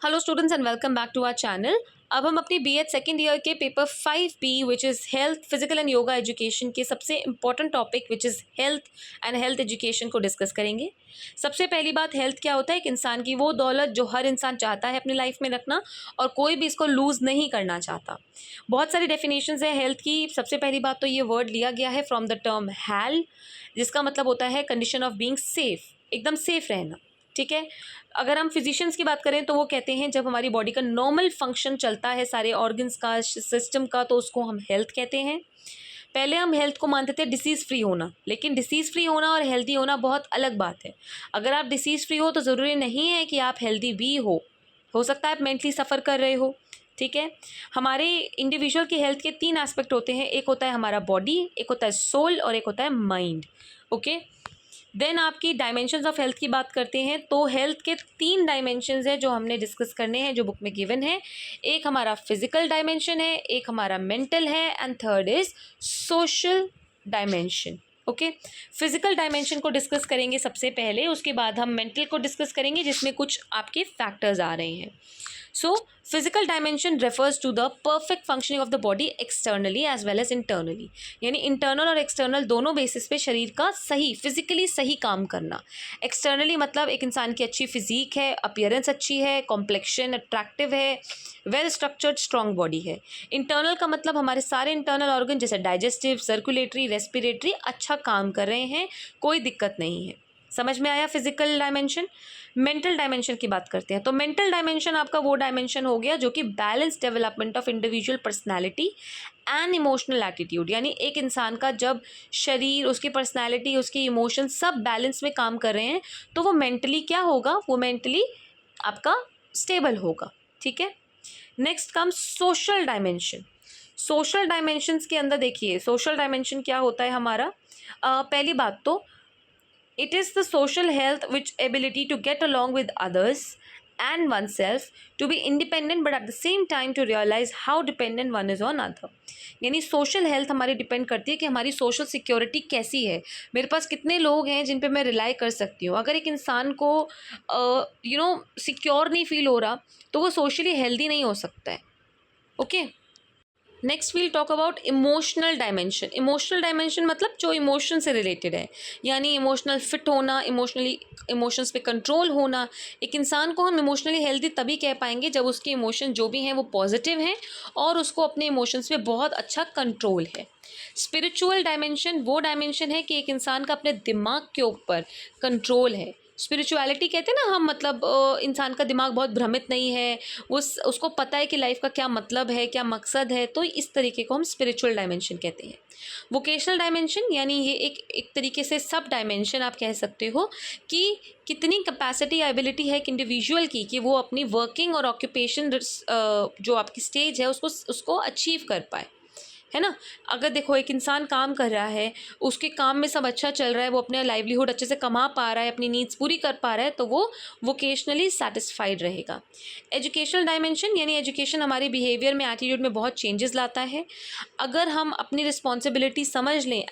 Hello students and welcome back to our channel. अब हम अपनी बीएड सेकेंड ईयर के paper 5B which is health physical and yoga education के सबसे important topic which is health and health education को discuss करेंगे। सबसे पहली बात, हेल्थ क्या होता है? एक इंसान की वो दौलत जो हर इंसान चाहता है अपनी लाइफ में रखना और कोई भी इसको लूज़ नहीं करना चाहता। बहुत सारी डेफिनेशंस है हेल्थ की। सबसे पहली बात तो ये वर्ड लिया गया है फ्रॉम द टर्म हेल, जिसका मतलब होता है कंडीशन ऑफ बीइंग सेफ, एकदम सेफ रहना। ठीक है। अगर हम फिजिशियंस की बात करें तो वो कहते हैं जब हमारी बॉडी का नॉर्मल फंक्शन चलता है सारे ऑर्गन्स का, सिस्टम का, तो उसको हम हेल्थ कहते हैं। पहले हम हेल्थ को मानते थे डिसीज़ फ्री होना, लेकिन डिसीज़ फ्री होना और हेल्दी होना बहुत अलग बात है। अगर आप डिसीज़ फ्री हो तो ज़रूरी नहीं है कि आप हेल्दी भी हो सकता है आप मेंटली सफ़र कर रहे हो। ठीक है। हमारे इंडिविजुअल की हेल्थ के 3 एस्पेक्ट होते हैं। एक होता है हमारा बॉडी, एक होता है सोल और एक होता है माइंड। ओके। देन आपकी डायमेंशंस ऑफ हेल्थ की बात करते हैं तो हेल्थ के 3 डायमेंशंस हैं जो हमने डिस्कस करने हैं, जो बुक में गिवन है। एक हमारा फिजिकल डायमेंशन है, एक हमारा मेंटल है and third is social dimension. Okay. Physical dimension को डिस्कस करेंगे सबसे पहले, उसके बाद हम मेंटल को डिस्कस करेंगे जिसमें कुछ आपके फैक्टर्स आ रहे हैं। So, physical dimension refers to the perfect functioning of the body externally as well as internally। यानी इंटरनल और एक्सटर्नल दोनों बेसिस पे शरीर का सही फिजिकली सही काम करना। एक्सटर्नली मतलब एक इंसान की अच्छी फिजिक है, अपीयरेंस अच्छी है, कॉम्प्लेक्शन अट्रैक्टिव है, वेल स्ट्रक्चर्ड स्ट्रॉन्ग बॉडी है। इंटरनल का मतलब हमारे सारे इंटरनल ऑर्गन जैसे डाइजेस्टिव, सर्कुलेटरी, रेस्पिरेटरी अच्छा काम कर रहे हैं, कोई दिक्कत नहीं है। समझ में आया फिजिकल डायमेंशन। मेंटल डायमेंशन की बात करते हैं तो मेंटल डायमेंशन आपका वो डायमेंशन हो गया जो कि balance development of individual personality and emotional attitude. यानी एक इंसान का जब शरीर, उसकी पर्सनालिटी, उसकी इमोशन सब बैलेंस में काम कर रहे हैं तो वो मेंटली क्या होगा? वो मेंटली आपका स्टेबल होगा। ठीक है। Next come social dimension. Social dimensions के अंदर देखिए सोशल डायमेंशन क्या होता है हमारा। पहली बात तो it is the social health which ability to get along with others and oneself, to be independent but at the same time to realize how dependent one is on other। यानी social health हमारी depend करती है कि हमारी social security कैसी है, मेरे पास कितने लोग हैं जिन पे मैं रिलाई कर सकती हूँ। अगर एक इंसान को सिक्योर नहीं फील हो रहा तो वो सोशली हेल्दी नहीं हो सकता है। Okay. Next we'll talk about emotional dimension. Emotional dimension मतलब जो इमोशन से रिलेटेड है, यानी इमोशनल फिट होना, इमोशंस पे कंट्रोल होना। एक इंसान को हम इमोशनली हेल्दी तभी कह पाएंगे जब उसके इमोशन जो भी हैं वो पॉजिटिव हैं और उसको अपने इमोशंस पे बहुत अच्छा कंट्रोल है। स्पिरिचुअल डायमेंशन वो डायमेंशन है कि एक इंसान का अपने दिमाग के ऊपर कंट्रोल है। स्पिरिचुअलिटी कहते हैं ना हम, मतलब इंसान का दिमाग बहुत भ्रमित नहीं है, वो उसको पता है कि लाइफ का क्या मतलब है, क्या मकसद है, तो इस तरीके को हम स्पिरिचुअल डायमेंशन कहते हैं। वोकेशनल डायमेंशन यानी ये एक तरीके से सब डायमेंशन आप कह सकते हो कि कितनी कैपेसिटी एबिलिटी है एक इंडिविजुअल की कि वो अपनी वर्किंग और ऑक्यूपेशन जो आपकी स्टेज है उसको अचीव कर पाए, है ना। अगर देखो एक इंसान काम कर रहा है, उसके काम में सब अच्छा चल रहा है, वो अपने लाइवलीहुड अच्छे से कमा पा रहा है, अपनी नीड्स पूरी कर पा रहा है, तो वो वोकेशनली सेटिस्फाइड रहेगा। एजुकेशनल डायमेंशन यानी एजुकेशन हमारे बिहेवियर में, एटीट्यूड में बहुत चेंजेस लाता है। अगर हम अपनी रिस्पॉन्सिबिलिटी समझ लें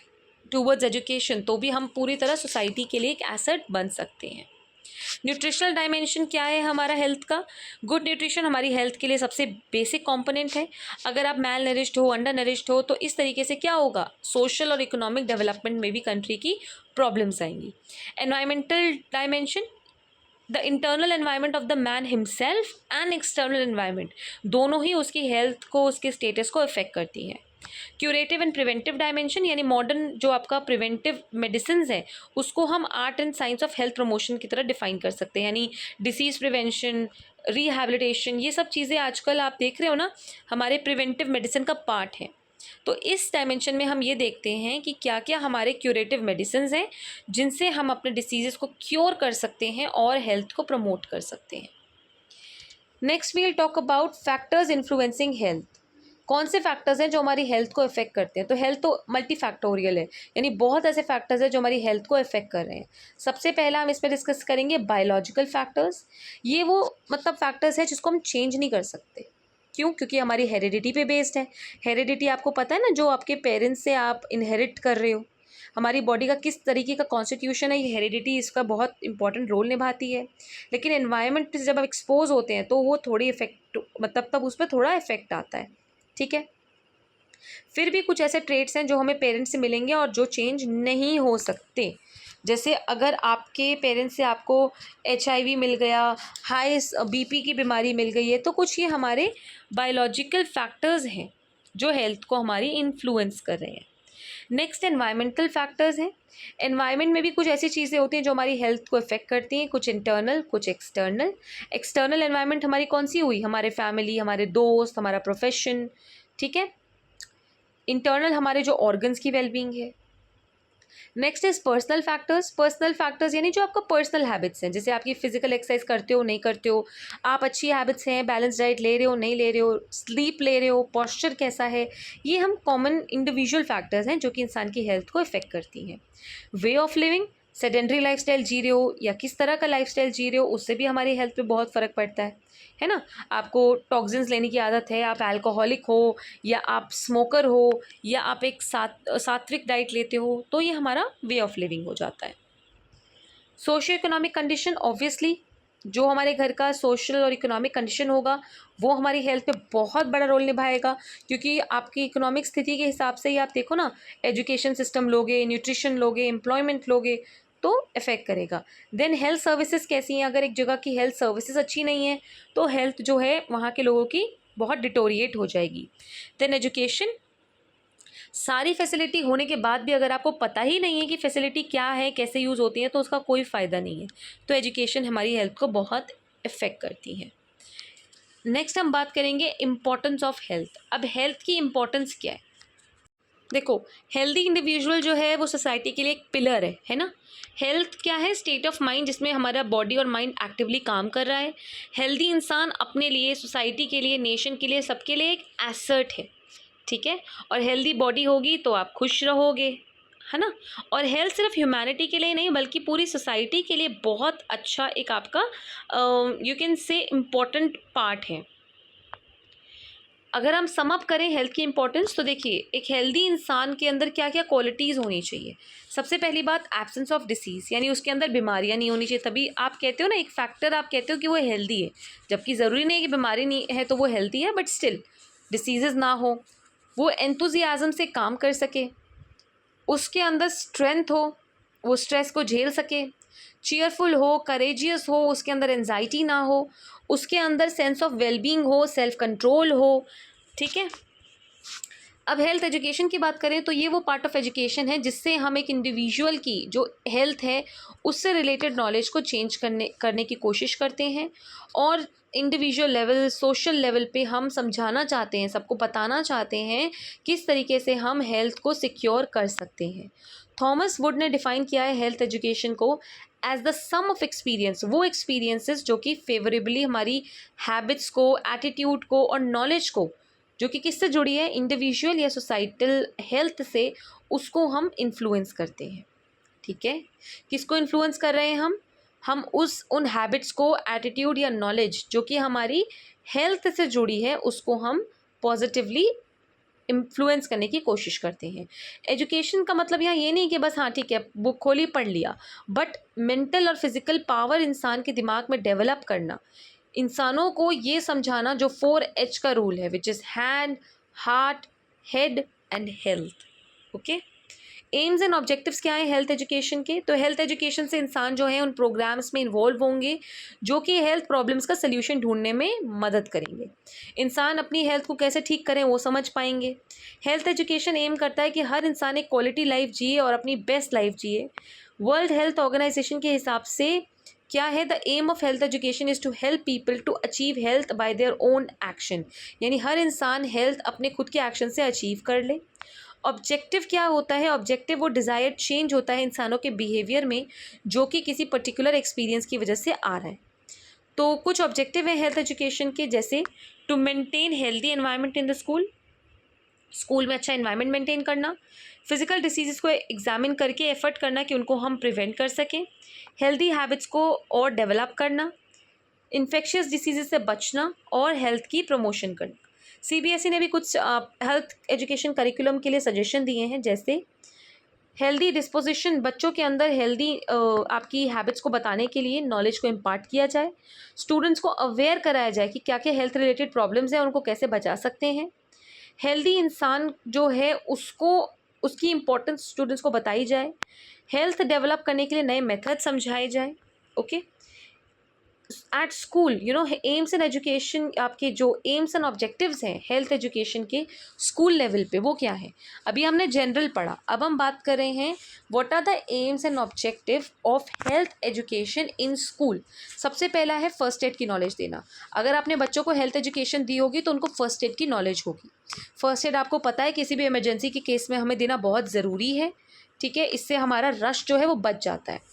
टूवर्ड्स एजुकेशन तो भी हम पूरी तरह सोसाइटी के लिए एक एसेट बन सकते हैं। न्यूट्रिशनल डायमेंशन क्या है हमारा हेल्थ का? गुड न्यूट्रिशन हमारी हेल्थ के लिए सबसे बेसिक कंपोनेंट है। अगर आप मैल नरिश्ड हो, अंडर नरिश्ड हो तो इस तरीके से क्या होगा? सोशल और इकोनॉमिक डेवलपमेंट में भी कंट्री की प्रॉब्लम्स आएंगी। Environmental dimension the internal environment of the man himself and external environment, दोनों ही उसकी हेल्थ को, उसके स्टेटस को इफेक्ट करती है। क्यूरेटिव एंड प्रिवेंटिव डायमेंशन यानी मॉडर्न जो आपका प्रिवेंटिव मेडिसिन है उसको हम art and science of health promotion की तरह डिफाइन कर सकते हैं। यानी डिसीज़ प्रिवेंशन, रिहैबिलिटेशन, ये सब चीज़ें आजकल आप देख रहे हो ना, हमारे प्रिवेंटिव मेडिसिन का पार्ट है। तो इस डायमेंशन में हम ये देखते हैं कि क्या क्या हमारे क्यूरेटिव मेडिसिन हैं जिनसे हम अपने डिसीज़ को क्योर कर सकते हैं और हेल्थ को प्रमोट कर सकते हैं। Next we'll talk about factors influencing health. कौन से फैक्टर्स हैं जो हमारी हेल्थ को इफेक्ट करते हैं? तो हेल्थ तो मल्टी फैक्टोरियल है, यानी बहुत ऐसे फैक्टर्स हैं जो हमारी हेल्थ को इफेक्ट कर रहे हैं। सबसे पहला हम इसमें डिस्कस करेंगे बायोलॉजिकल फैक्टर्स। ये वो मतलब फैक्टर्स हैं जिसको हम चेंज नहीं कर सकते। क्यों? क्योंकि हमारी हेरिडिटी पे बेस्ड है। हेरिडिटी आपको पता है ना, जो आपके पेरेंट्स से आप इनहेरिट कर रहे हो। हमारी बॉडी का किस तरीके का कॉन्स्टिट्यूशन है, ये हेरिडिटी इसका बहुत इंपॉर्टेंट रोल निभाती है। लेकिन एनवायरनमेंट से जब हम एक्सपोज होते हैं तो वो थोड़ी इफेक्ट, मतलब तब उस पर थोड़ा इफेक्ट आता है, ठीक है। फिर भी कुछ ऐसे ट्रेट्स हैं जो हमें पेरेंट्स से मिलेंगे और जो चेंज नहीं हो सकते। जैसे अगर आपके पेरेंट्स से आपको HIV मिल गया, हाई BP की बीमारी मिल गई है, तो कुछ ये हमारे बायोलॉजिकल फैक्टर्स हैं जो हेल्थ को हमारी इन्फ्लुएंस कर रहे हैं। नेक्स्ट एनवायरमेंटल फैक्टर्स हैं। एनवायरनमेंट में भी कुछ ऐसी चीज़ें होती हैं जो हमारी हेल्थ को इफेक्ट करती हैं, कुछ इंटरनल कुछ एक्सटर्नल। एक्सटर्नल एनवायरनमेंट हमारी कौन सी हुई, हमारे फैमिली, हमारे दोस्त, हमारा प्रोफेशन, ठीक है। इंटरनल हमारे जो ऑर्गन्स की वेलबींग है। Next is personal factors. Personal factors यानी जो आपका पर्सनल हैबिट्स हैं, जैसे आपकी फिजिकल एक्सरसाइज करते हो नहीं करते हो, आप अच्छी हैबिट्स हैं, बैलेंस डाइट ले रहे हो नहीं ले रहे हो, स्लीप ले रहे हो, पॉस्चर कैसा है, ये हम कॉमन इंडिविजुअल फैक्टर्स हैं जो कि इंसान की हेल्थ को इफेक्ट करती हैं। Way of living, sedentary lifestyle जी रहे हो या किस तरह का लाइफस्टाइल जी रहे हो, उससे भी हमारी हेल्थ पे बहुत फ़र्क पड़ता है ना। आपको टॉक्सिन्स लेने की आदत है, आप अल्कोहलिक हो या आप स्मोकर हो या आप एक सात्विक डाइट लेते हो, तो ये हमारा वे ऑफ लिविंग हो जाता है। सोशियो इकोनॉमिक कंडीशन, ऑब्वियसली जो हमारे घर का सोशल और इकोनॉमिक कंडीशन होगा वो हमारी हेल्थ पे बहुत बड़ा रोल निभाएगा, क्योंकि आपकी इकोनॉमिक स्थिति के हिसाब से ही आप देखो ना, एजुकेशन सिस्टम लोगे, न्यूट्रिशन लोगे, एम्प्लॉयमेंट लोगे, तो इफ़ेक्ट करेगा। देन हेल्थ सर्विसेज कैसी हैं, अगर एक जगह की हेल्थ सर्विसेज अच्छी नहीं है तो हेल्थ जो है वहाँ के लोगों की बहुत डिटोरिएट हो जाएगी। देन एजुकेशन, सारी फैसिलिटी होने के बाद भी अगर आपको पता ही नहीं है कि फैसिलिटी क्या है, कैसे यूज़ होती है, तो उसका कोई फ़ायदा नहीं है। तो एजुकेशन हमारी हेल्थ को बहुत इफ़ेक्ट करती है। नेक्स्ट हम बात करेंगे इम्पोर्टेंस ऑफ हेल्थ। अब हेल्थ की इम्पोर्टेंस क्या है, देखो हेल्दी इंडिविजुअल जो है वो सोसाइटी के लिए एक पिलर है ना। हेल्थ क्या है, स्टेट ऑफ माइंड जिसमें हमारा बॉडी और माइंड एक्टिवली काम कर रहा है। हेल्दी इंसान अपने लिए, सोसाइटी के लिए, नेशन के लिए, सबके लिए एक एसेट है, ठीक है। और हेल्दी बॉडी होगी तो आप खुश रहोगे, है ना। और हेल्थ सिर्फ ह्यूमैनिटी के लिए नहीं बल्कि पूरी सोसाइटी के लिए बहुत अच्छा एक आपका you can say important part है। अगर हम सम अप करें हेल्थ की इंपॉर्टेंस, तो देखिए एक हेल्दी इंसान के अंदर क्या क्या क्वालिटीज़ होनी चाहिए। सबसे पहली बात, एब्सेंस ऑफ डिसीज़, यानी उसके अंदर बीमारियां नहीं होनी चाहिए। तभी आप कहते हो ना, एक फैक्टर आप कहते हो कि वो हेल्दी है, जबकि ज़रूरी नहीं है कि बीमारी नहीं है तो वो हेल्दी है, बट स्टिल डिसीज़ ना हो, वो एंथुजियाज़म से काम कर सके, उसके अंदर स्ट्रेंथ हो, वो स्ट्रेस को झेल सके, चीयरफुल हो, करेजियस हो, उसके अंदर एंजाइटी ना हो, उसके अंदर सेंस ऑफ वेलबींग हो, सेल्फ कंट्रोल हो, ठीक है। अब हेल्थ एजुकेशन की बात करें तो ये वो पार्ट ऑफ एजुकेशन है जिससे हम एक इंडिविजुअल की जो हेल्थ है उससे रिलेटेड नॉलेज को चेंज करने की कोशिश करते हैं, और इंडिविजुअल लेवल, सोशल लेवल पे हम समझाना चाहते हैं, सबको बताना चाहते हैं किस तरीके से हम हेल्थ को सिक्योर कर सकते हैं। थॉमस वुड ने डिफ़ाइन किया है हेल्थ एजुकेशन को as the sum of experience, वो एक्सपीरियंसेस जो कि फेवरेबली हमारी हैबिट्स को, एटीट्यूड को और नॉलेज को, जो कि किससे जुड़ी है, इंडिविजुअल या सोसाइटल हेल्थ से, उसको हम इन्फ्लुएंस करते हैं, ठीक है। किसको इन्फ्लुएंस कर रहे हैं हम उन हैबिट्स को, एटीट्यूड या नॉलेज जो कि हमारी हेल्थ से जुड़ी है, उसको हम पॉजिटिवली इन्फ्लुएंस करने की कोशिश करते हैं। एजुकेशन का मतलब यहाँ ये नहीं कि बस हाँ ठीक है बुक खोली पढ़ लिया, बट मेंटल और फिजिकल पावर इंसान के दिमाग में डेवलप करना, इंसानों को ये समझाना जो 4H का रूल है, which is hand, heart, head and health, okay. AIIMS and objectives क्या है हेल्थ एजुकेशन के, तो हेल्थ एजुकेशन से इंसान जो है उन प्रोग्राम्स में इन्वॉल्व होंगे जो कि हेल्थ प्रॉब्लम्स का सल्यूशन ढूंढने में मदद करेंगे। इंसान अपनी हेल्थ को कैसे ठीक करें वो समझ पाएंगे। हेल्थ एजुकेशन एम करता है कि हर इंसान एक क्वालिटी लाइफ जिए और अपनी बेस्ट लाइफ जिए। वर्ल्ड हेल्थ ऑर्गेनाइजेशन के हिसाब से क्या है, the aim of health education is to help people to achieve health by their own action, यानी हर इंसान हेल्थ अपने खुद के एक्शन से अचीव कर ले। ऑब्जेक्टिव क्या होता है, ऑब्जेक्टिव वो डिज़ायर्ड चेंज होता है इंसानों के बिहेवियर में जो कि किसी पर्टिकुलर एक्सपीरियंस की वजह से आ रहा है। तो कुछ ऑब्जेक्टिव हैं हेल्थ एजुकेशन के, जैसे to maintain healthy environment in the school में अच्छा एनवायरनमेंट मेंटेन करना, फिजिकल डिसीज़ को एग्जामिन करके एफर्ट करना कि उनको हम प्रिवेंट कर सकें, हेल्दी हैबिट्स को और डेवलप करना, इन्फेक्शियस डिसीज़ से बचना और हेल्थ की प्रमोशन करना। CBSE ने भी कुछ हेल्थ एजुकेशन करिकुलम के लिए सजेशन दिए हैं, जैसे हेल्दी डिस्पोजिशन, बच्चों के अंदर हेल्दी आपकी हैबिट्स को बताने के लिए नॉलेज को इम्पार्ट किया जाए। स्टूडेंट्स को अवेयर कराया जाए कि क्या क्या हेल्थ रिलेटेड प्रॉब्लम्स हैं, उनको कैसे बचा सकते हैं। हेल्दी इंसान जो है उसको, उसकी इम्पोर्टेंस स्टूडेंट्स को बताई जाए। हेल्थ डेवलप करने के लिए नए मेथड समझाए जाए। Okay, at school AIIMS and education, आपके जो एम्स एंड ऑब्जेक्टिव्स हैं हेल्थ एजुकेशन के स्कूल लेवल पे, वो क्या है? अभी हमने जनरल पढ़ा, अब हम बात कर रहे हैं what are the aims and objective of health education in school. सबसे पहला है फर्स्ट एड की नॉलेज देना। अगर आपने बच्चों को हेल्थ एजुकेशन दी होगी तो उनको फर्स्ट एड की नॉलेज होगी। फर्स्ट एड आपको पता है किसी भी इमरजेंसी के केस में हमें देना बहुत ज़रूरी है, ठीक है, इससे हमारा रश जो है वो बच जाता है।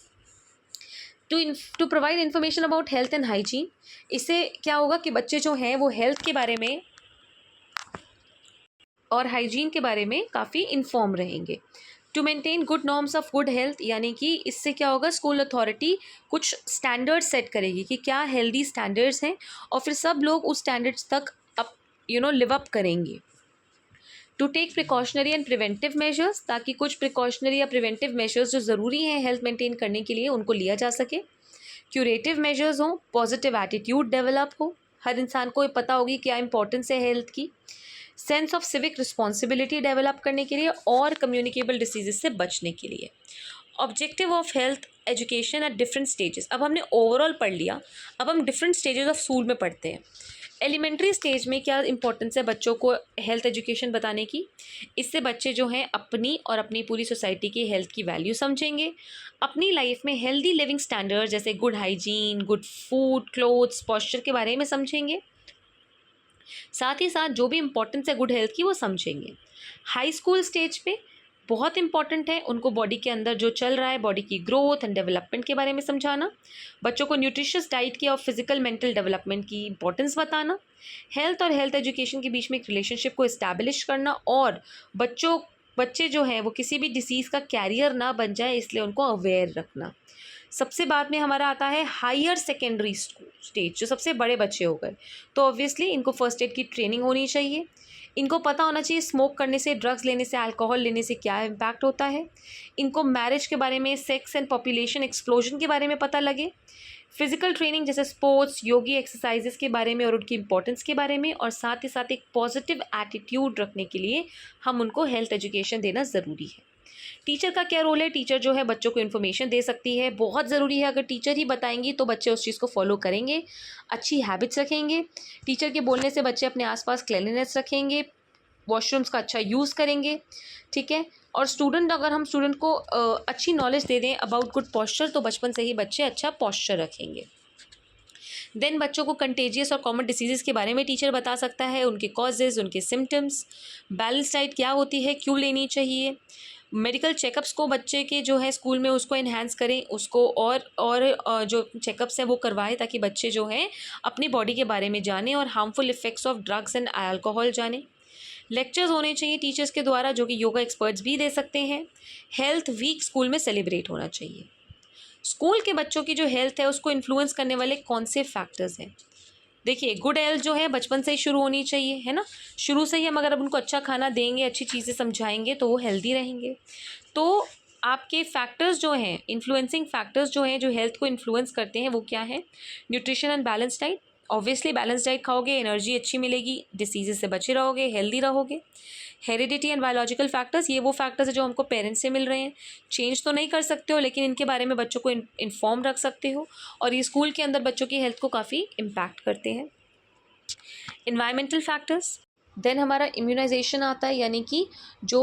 To provide information about health and hygiene, इससे क्या होगा कि बच्चे जो हैं वो हेल्थ के बारे में और हाइजीन के बारे में काफ़ी इन्फॉर्म रहेंगे। To maintain good norms of good health, यानी कि इससे क्या होगा, स्कूल अथॉरिटी कुछ स्टैंडर्ड्स सेट करेगी कि क्या हेल्दी स्टैंडर्ड्स हैं और फिर सब लोग उस स्टैंडर्ड्स तक अप लिव अप करेंगे। To take precautionary and preventive measures, ताकि कुछ प्रिकॉशनरी या प्रिवेंटिव मेजर्स जो ज़रूरी हैं हेल्थ मेंटेन करने के लिए उनको लिया जा सके। क्यूरेटिव मेजर्स हों, पॉजिटिव एटीट्यूड डेवलप हो, हर इंसान को पता होगी क्या इंपॉर्टेंस है हेल्थ की। Sense of civic responsibility develop करने के लिए और कम्युनिकेबल डिसीजेज से बचने के लिए। Objective of health education at different stages, अब हमने ओवरऑल पढ़ लिया, अब हम डिफरेंट स्टेजेस ऑफ स्कूल में पढ़ते हैं। एलिमेंट्री स्टेज में क्या इंपॉर्टेंस है बच्चों को हेल्थ एजुकेशन बताने की? इससे बच्चे जो हैं अपनी और अपनी पूरी सोसाइटी की हेल्थ की वैल्यू समझेंगे, अपनी लाइफ में हेल्दी लिविंग स्टैंडर्ड जैसे good hygiene, good food, clothes, posture के बारे में समझेंगे। साथ ही साथ जो भी इम्पोर्टेंस है गुड हेल्थ की वो समझेंगे। हाई स्कूल स्टेज पे बहुत इंपॉर्टेंट है उनको बॉडी के अंदर जो चल रहा है, बॉडी की ग्रोथ एंड डेवलपमेंट के बारे में समझाना, बच्चों को न्यूट्रिशियस डाइट की और फिजिकल मेंटल डेवलपमेंट की इंपॉर्टेंस बताना, हेल्थ और हेल्थ एजुकेशन के बीच में एक रिलेशनशिप को इस्टेब्लिश करना, और बच्चे जो हैं वो किसी भी डिसीज़ का कैरियर ना बन जाए इसलिए उनको अवेयर रखना। सबसे बाद में हमारा आता है हायर सेकेंडरी स्टेज, जो सबसे बड़े बच्चे हो गए, तो ऑब्वियसली इनको फर्स्ट एड की ट्रेनिंग होनी चाहिए। इनको पता होना चाहिए स्मोक करने से, ड्रग्स लेने से, अल्कोहल लेने से क्या इम्पैक्ट होता है। इनको मैरिज के बारे में, सेक्स एंड पॉपुलेशन एक्सप्लोजन के बारे में पता लगे। फिजिकल ट्रेनिंग जैसे स्पोर्ट्स, योगी एक्सरसाइजेस के बारे में और उनकी इंपॉर्टेंस के बारे में, और साथ ही साथ एक पॉजिटिव एटीट्यूड रखने के लिए हम उनको हेल्थ एजुकेशन देना ज़रूरी है। टीचर का क्या रोल है? टीचर जो है बच्चों को इन्फॉर्मेशन दे सकती है, बहुत ज़रूरी है। अगर टीचर ही बताएंगी तो बच्चे उस चीज़ को फॉलो करेंगे, अच्छी हैबिट्स रखेंगे। टीचर के बोलने से बच्चे अपने आसपास क्लीनलीनेस रखेंगे, वॉशरूम्स का अच्छा यूज़ करेंगे, ठीक है। और अगर हम स्टूडेंट को अच्छी नॉलेज दे दें अबाउट गुड पॉस्चर, तो बचपन से ही बच्चे अच्छा पॉस्चर रखेंगे। देन बच्चों को कंटेजियस और कॉमन डिसीज़ के बारे में टीचर बता सकता है, उनके कॉजेज़, उनके सिम्टम्स, बैलेंस डाइट क्या होती है, क्यों लेनी चाहिए। मेडिकल चेकअप्स को बच्चे के जो है स्कूल में उसको इन्हांस करें, उसको और जो चेकअप्स हैं वो करवाएं, ताकि बच्चे जो हैं अपनी बॉडी के बारे में जानें और harmful effects of drugs and alcohol जानें। लेक्चर्स होने चाहिए टीचर्स के द्वारा, जो कि योगा एक्सपर्ट्स भी दे सकते हैं। हेल्थ वीक स्कूल में सेलिब्रेट होना चाहिए। स्कूल के बच्चों की जो हेल्थ है उसको इन्फ्लुएंस करने वाले कौन से फैक्टर्स हैं? देखिए, गुड हेल्थ जो है बचपन से ही शुरू होनी चाहिए, है ना। शुरू से ही हम अगर उनको अच्छा खाना देंगे, अच्छी चीज़ें समझाएंगे तो वो हेल्दी रहेंगे। तो आपके फैक्टर्स जो हैं, इन्फ्लुएंसिंग फैक्टर्स जो हैं, जो हेल्थ को इन्फ्लुएंस करते हैं, वो क्या है? Nutrition and balance diet. Obviously balance diet खाओगे, एनर्जी अच्छी मिलेगी, डिसीज़ से बचे रहोगे, हेल्दी रहोगे। हेरिडिटी एंड बायोलॉजिकल फैक्टर्स, ये वो फैक्टर्स है जो हमको पेरेंट्स से मिल रहे हैं। चेंज तो नहीं कर सकते हो, लेकिन इनके बारे में बच्चों को इन्फॉर्म रख सकते हो, और ये स्कूल के अंदर बच्चों की हेल्थ को काफ़ी इम्पैक्ट करते हैं। Environmental factors. देन हमारा इम्यूनाइजेशन आता है, यानी कि जो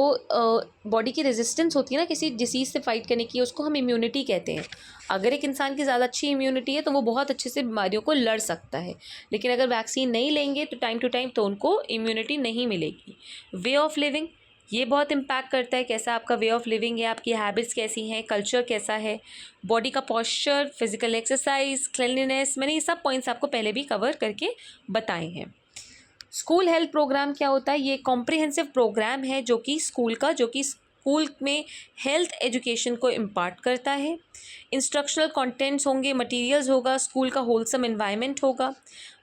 बॉडी की रेजिस्टेंस होती है ना किसी डिसीज़ से फाइट करने की, उसको हम इम्यूनिटी कहते हैं। अगर एक इंसान की ज़्यादा अच्छी इम्यूनिटी है तो वो बहुत अच्छे से बीमारियों को लड़ सकता है, लेकिन अगर वैक्सीन नहीं लेंगे तो टाइम टू टाइम तो उनको इम्यूनिटी नहीं मिलेगी। वे ऑफ लिविंग, ये बहुत इम्पैक्ट करता है, कैसा आपका वे ऑफ लिविंग है, आपकी हैबिट्स कैसी हैं, कल्चर कैसा है, बॉडी का पॉस्चर, फिजिकल एक्सरसाइज, क्लीनलीनेस। मैंने ये सब पॉइंट्स आपको पहले भी कवर करके बताए हैं। स्कूल हेल्थ प्रोग्राम क्या होता है? ये कॉम्प्रिहेंसिव प्रोग्राम है जो कि स्कूल स्कूल में हेल्थ एजुकेशन को इम्पार्ट करता है। इंस्ट्रक्शनल कंटेंट्स होंगे, मटेरियल्स होगा, स्कूल का होलसम एनवायरनमेंट होगा।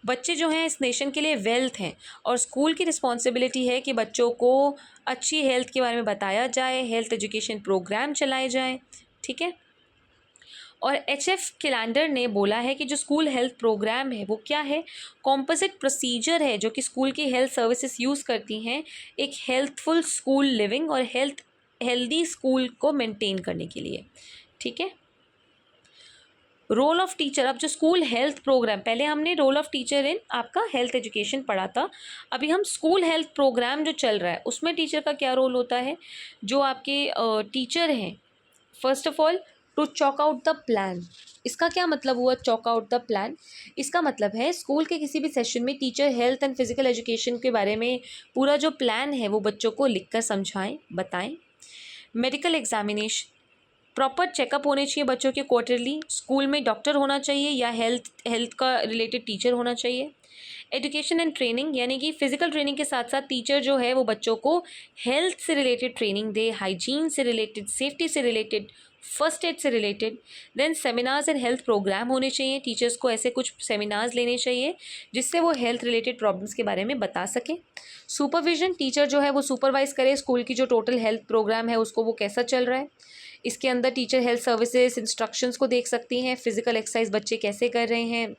बच्चे जो हैं इस नेशन के लिए वेल्थ हैं और स्कूल की रिस्पॉन्सिबिलिटी है कि बच्चों को अच्छी हेल्थ के बारे में बताया जाए, हेल्थ एजुकेशन प्रोग्राम चलाए जाएँ, ठीक है। और HF कैलेंडर ने बोला है कि जो स्कूल हेल्थ प्रोग्राम है वो क्या है, कॉम्पोजिट प्रोसीजर है जो कि स्कूल की हेल्थ सर्विसेज यूज़ करती हैं एक हेल्थफुल स्कूल लिविंग और हेल्दी स्कूल को मेंटेन करने के लिए, ठीक है। रोल ऑफ टीचर, अब जो स्कूल हेल्थ प्रोग्राम, पहले हमने रोल ऑफ टीचर इन आपका हेल्थ एजुकेशन पढ़ा था, अभी हम स्कूल हेल्थ प्रोग्राम जो चल रहा है उसमें टीचर का क्या रोल होता है। जो आपके टीचर हैं, first of all to chalk out the plan. इसका क्या मतलब हुआ चॉक आउट द प्लान? इसका मतलब है स्कूल के किसी भी सेशन में teacher health and physical education के बारे में पूरा जो प्लान है वो बच्चों को लिखकर समझाएं, बताएं। मेडिकल एग्जामिनेशन, प्रॉपर चेकअप होने चाहिए बच्चों के क्वार्टरली। स्कूल में डॉक्टर होना चाहिए या हेल्थ का रिलेटेड टीचर होना चाहिए। एजुकेशन एंड ट्रेनिंग, यानी कि फिजिकल ट्रेनिंग के साथ साथ टीचर जो है वो बच्चों को हेल्थ से रिलेटेड ट्रेनिंग दे, हाइजीन से रिलेटेड, सेफ्टी से रिलेटेड, फर्स्ट एड से related. Then seminars and health programme होने चाहिए, टीचर्स को ऐसे कुछ सेमिनार्स लेने चाहिए जिससे वो हेल्थ रिलेटेड प्रॉब्लम्स के बारे में बता सकें। सुपरविजन, टीचर जो है वो सुपरवाइज करे स्कूल की जो टोटल हेल्थ प्रोग्राम है उसको वो कैसा चल रहा है। इसके अंदर टीचर हेल्थ सर्विसेज इंस्ट्रक्शंस को देख सकती हैं, फिजिकल एक्सरसाइज बच्चे कैसे कर रहे हैं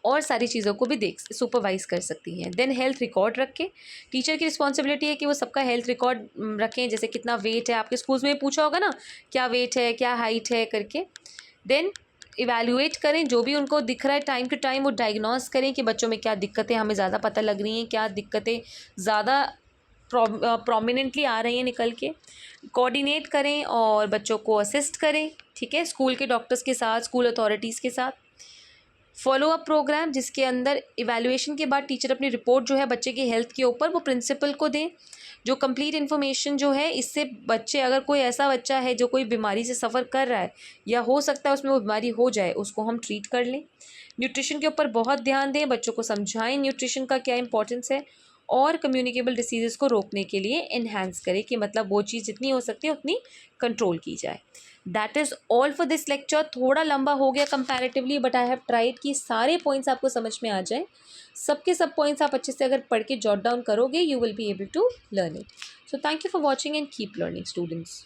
और सारी चीज़ों को भी सुपरवाइज कर सकती हैं। देन हेल्थ रिकॉर्ड रख के टीचर की रिस्पॉन्सिबिलिटी है कि वो सबका हेल्थ रिकॉर्ड रखें, जैसे कितना वेट है, आपके स्कूल्स में पूछा होगा ना क्या वेट है, क्या हाइट है करके। देन इवैल्यूएट करें, जो भी उनको दिख रहा है टाइम टू टाइम वो डायग्नोस करें कि बच्चों में क्या दिक्कतें हमें ज़्यादा पता लग रही हैं, क्या दिक्कतें ज़्यादा प्रोमिनेंटली आ रही हैं निकल के। कोऑर्डिनेट करें और बच्चों को असिस्ट करें, ठीक है, स्कूल के डॉक्टर्स के साथ, स्कूल अथॉरिटीज़ के साथ। फॉलो अप प्रोग्राम, जिसके अंदर इवैल्यूएशन के बाद टीचर अपनी रिपोर्ट जो है बच्चे की हेल्थ के ऊपर वो प्रिंसिपल को दें, जो कंप्लीट इन्फॉर्मेशन जो है इससे बच्चे, अगर कोई ऐसा बच्चा है जो कोई बीमारी से सफ़र कर रहा है या हो सकता है उसमें वो बीमारी हो जाए, उसको हम ट्रीट कर लें। न्यूट्रिशन के ऊपर बहुत ध्यान दें, बच्चों को समझाएं न्यूट्रिशन का क्या इंपॉर्टेंस है और कम्युनिकेबल डिसीज़ को रोकने के लिए इन्हांस करें कि मतलब वो चीज़ जितनी हो सकती है उतनी कंट्रोल की जाए। That is all for this lecture. थोड़ा लंबा हो गया comparatively, but I have tried कि सारे पॉइंट्स आपको समझ में आ जाए। सबके सब पॉइंट्स आप अच्छे से अगर पढ़ के जॉट डाउन करोगे, you will be able to learn it. So thank you for watching and keep learning students.